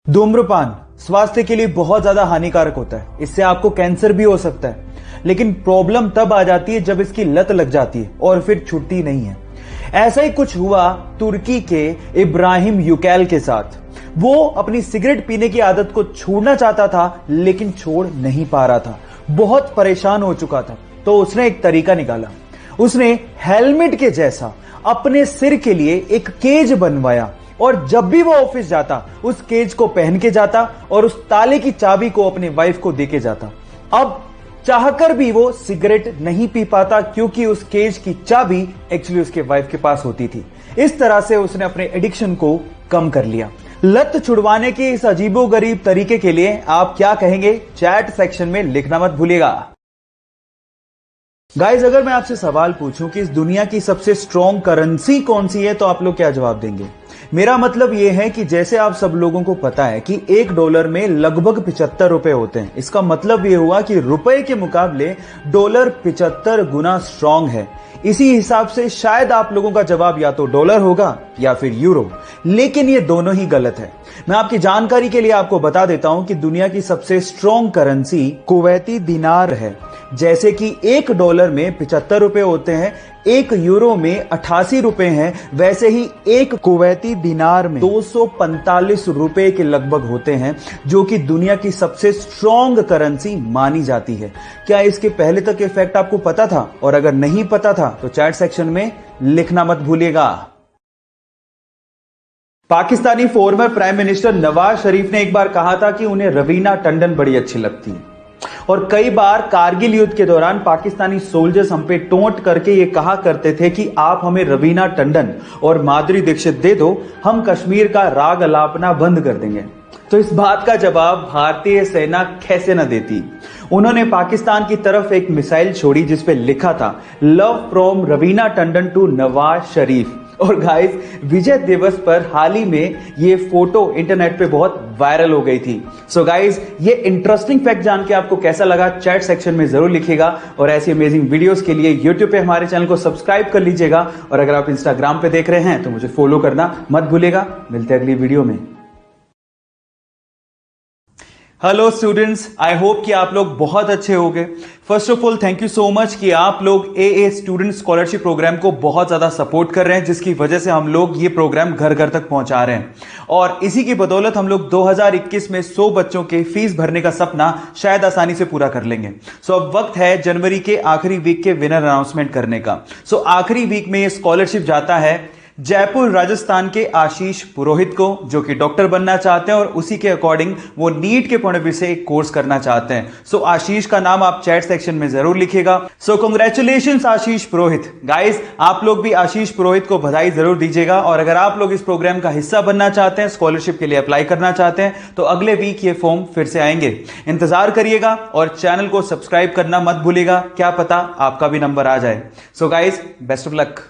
धूम्रपान स्वास्थ्य के लिए बहुत ज्यादा हानिकारक होता है। इससे आपको कैंसर भी हो सकता है, लेकिन प्रॉब्लम तब आ जाती है जब इसकी लत लग जाती है और फिर छूटती नहीं है। ऐसा ही कुछ हुआ तुर्की के इब्राहिम यूकैल के साथ। वो अपनी सिगरेट पीने की आदत को छोड़ना चाहता था, लेकिन छोड़ नहीं पा रहा था। बहुत परेशान हो चुका था, तो उसने एक तरीका निकाला। उसने हेलमेट के जैसा अपने सिर के लिए एक केज बनवाया और जब भी वो ऑफिस जाता उस केज को पहन के जाता और उस ताले की चाबी को अपनी वाइफ को देके जाता। अब चाहकर भी वो सिगरेट नहीं पी पाता, क्योंकि उस केज की चाबी एक्चुअली उसके वाइफ के पास होती थी। इस तरह से उसने अपने एडिक्शन को कम कर लिया। लत छुड़वाने के इस अजीबोगरीब तरीके के लिए आप क्या कहेंगे, चैट सेक्शन में लिखना मत भूलिएगा। गाइज, अगर मैं आपसे सवाल पूछूं कि इस दुनिया की सबसे स्ट्रॉन्ग करेंसी कौन सी है, तो आप लोग क्या जवाब देंगे? मेरा मतलब यह है कि जैसे आप सब लोगों को पता है कि $1 में लगभग 75 रुपए होते हैं। इसका मतलब यह हुआ कि रुपए के मुकाबले डॉलर 75 गुना स्ट्रॉन्ग है। इसी हिसाब से शायद आप लोगों का जवाब या तो डॉलर होगा या फिर यूरो, लेकिन ये दोनों ही गलत है। मैं आपकी जानकारी के लिए आपको बता देता हूं कि दुनिया की सबसे स्ट्रॉन्ग करेंसी कुवैती दिनार है। जैसे कि $1 में 75 रुपए होते हैं, €1 में 88 रुपए हैं, वैसे ही एक कुवैती दिनार में 245 रुपए के लगभग होते हैं, जो कि दुनिया की सबसे स्ट्रॉन्ग करेंसी मानी जाती है। क्या इसके पहले तक ये फैक्ट आपको पता था? और अगर नहीं पता था तो चैट सेक्शन में लिखना मत भूलिएगा। Pakistani former prime minister Nawaz Sharif ने एक बार कहा था कि उन्हें रवीना टंडन बड़ी अच्छी लगती है, और कई बार कारगिल युद्ध के दौरान पाकिस्तानी सोल्जर्स हम पे टोंट करके ये कहा करते थे कि आप हमें रवीना टंडन और माधुरी दीक्षित दे दो, हम कश्मीर का राग अलापना बंद कर देंगे। तो इस बात का जवाब भारतीय सेना कैसे न देती। उन्होंने पाकिस्तान की तरफ एक मिसाइल छोड़ी जिस पे लिखा था love from Raveena Tandon to Nawaz Sharif. और गाइस, विजय दिवस पर हाल ही में ये फोटो इंटरनेट पे बहुत वायरल हो गई थी। सो गाइस, ये इंटरेस्टिंग फैक्ट जान के आपको कैसा लगा, चैट सेक्शन में जरूर लिखिएगा। और ऐसी अमेजिंग वीडियोस के लिए यूट्यूब पे हमारे चैनल को सब्सक्राइब कर लीजिएगा। और अगर आप इंस्टाग्राम पे देख रहे हैं तो मुझे फॉलो करना मत भूलिएगा। मिलते हैं अगली वीडियो में। हेलो स्टूडेंट्स, आई होप कि आप लोग बहुत अच्छे होंगे। First of all thank you so much कि आप लोग ए स्टूडेंट स्कॉलरशिप प्रोग्राम को बहुत ज्यादा सपोर्ट कर रहे हैं, जिसकी वजह से हम लोग ये प्रोग्राम घर घर तक पहुंचा रहे हैं। और इसी की बदौलत हम लोग 2021 में 100 बच्चों के फीस भरने का सपना शायद आसानी से पूरा कर लेंगे। सो अब वक्त है जनवरी के आखिरी वीक के विनर अनाउंसमेंट करने का। सो आखिरी वीक में ये स्कॉलरशिप जाता है जयपुर राजस्थान के आशीष पुरोहित को, जो कि डॉक्टर बनना चाहते हैं और उसी के अकॉर्डिंग वो नीट के पॉइंट ऑफ व्यू से एक कोर्स करना चाहते हैं। सो आशीष का नाम आप चैट सेक्शन में जरूर लिखिएगा। सो कांग्रेचुलेशंस आशीष पुरोहित। गाइस, आप लोग भी आशीष पुरोहित को बधाई जरूर दीजिएगा। और अगर आप लोग इस प्रोग्राम का हिस्सा बनना चाहते हैं, स्कॉलरशिप के लिए अप्लाई करना चाहते हैं, तो अगले वीक ये फॉर्म फिर से आएंगे। इंतजार करिएगा और चैनल को सब्सक्राइब करना मत भूलिएगा, क्या पता आपका भी नंबर आ जाए। So guys, best of luck.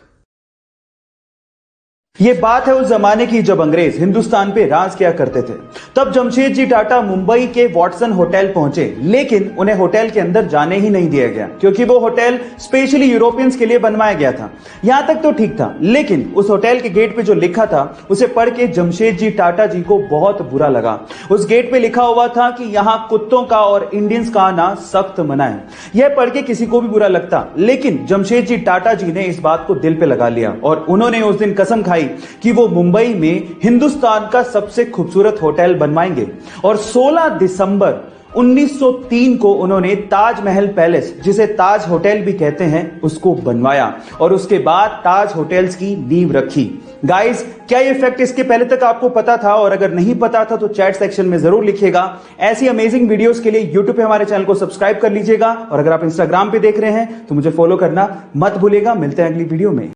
ये बात है उस जमाने की जब अंग्रेज हिंदुस्तान पे राज किया करते थे। तब जमशेदजी टाटा मुंबई के वॉटसन होटल पहुंचे, लेकिन उन्हें होटल के अंदर जाने ही नहीं दिया गया, क्योंकि वो होटल स्पेशली यूरोपियंस के लिए बनवाया गया था। यहां तक तो ठीक था, लेकिन उस होटल के गेट पे जो लिखा था उसे पढ़ के जमशेदजी टाटा जी को बहुत बुरा लगा। उस गेट पे लिखा हुआ था कि यहां कुत्तों का और इंडियंस का आना सख्त मना है। यह पढ़ के किसी को भी बुरा लगता, लेकिन जमशेदजी टाटा जी ने इस बात को दिल पे लगा लिया और उन्होंने उस दिन कसम खाई कि वो मुंबई में हिंदुस्तान का सबसे खूबसूरत होटल बनवाएंगे। और 16 दिसंबर 1903 को उन्होंने ताजमहल पैलेस, जिसे ताज होटल भी कहते हैं, उसको बनवाया और उसके बाद ताज होटल्स की नींव रखी। गाइस, क्या ये फैक्ट इसके पहले तक आपको पता था? और अगर नहीं पता था तो चैट सेक्शन में जरूर लिखिएगा। ऐसी अमेजिंग वीडियोस के लिए यूट्यूब पे हमारे चैनल को सब्सक्राइब कर लीजिएगा। और अगर आप इंस्टाग्राम पे देख रहे हैं तो मुझे फॉलो करना मत भूलिएगा। मिलते हैं अगली वीडियो में।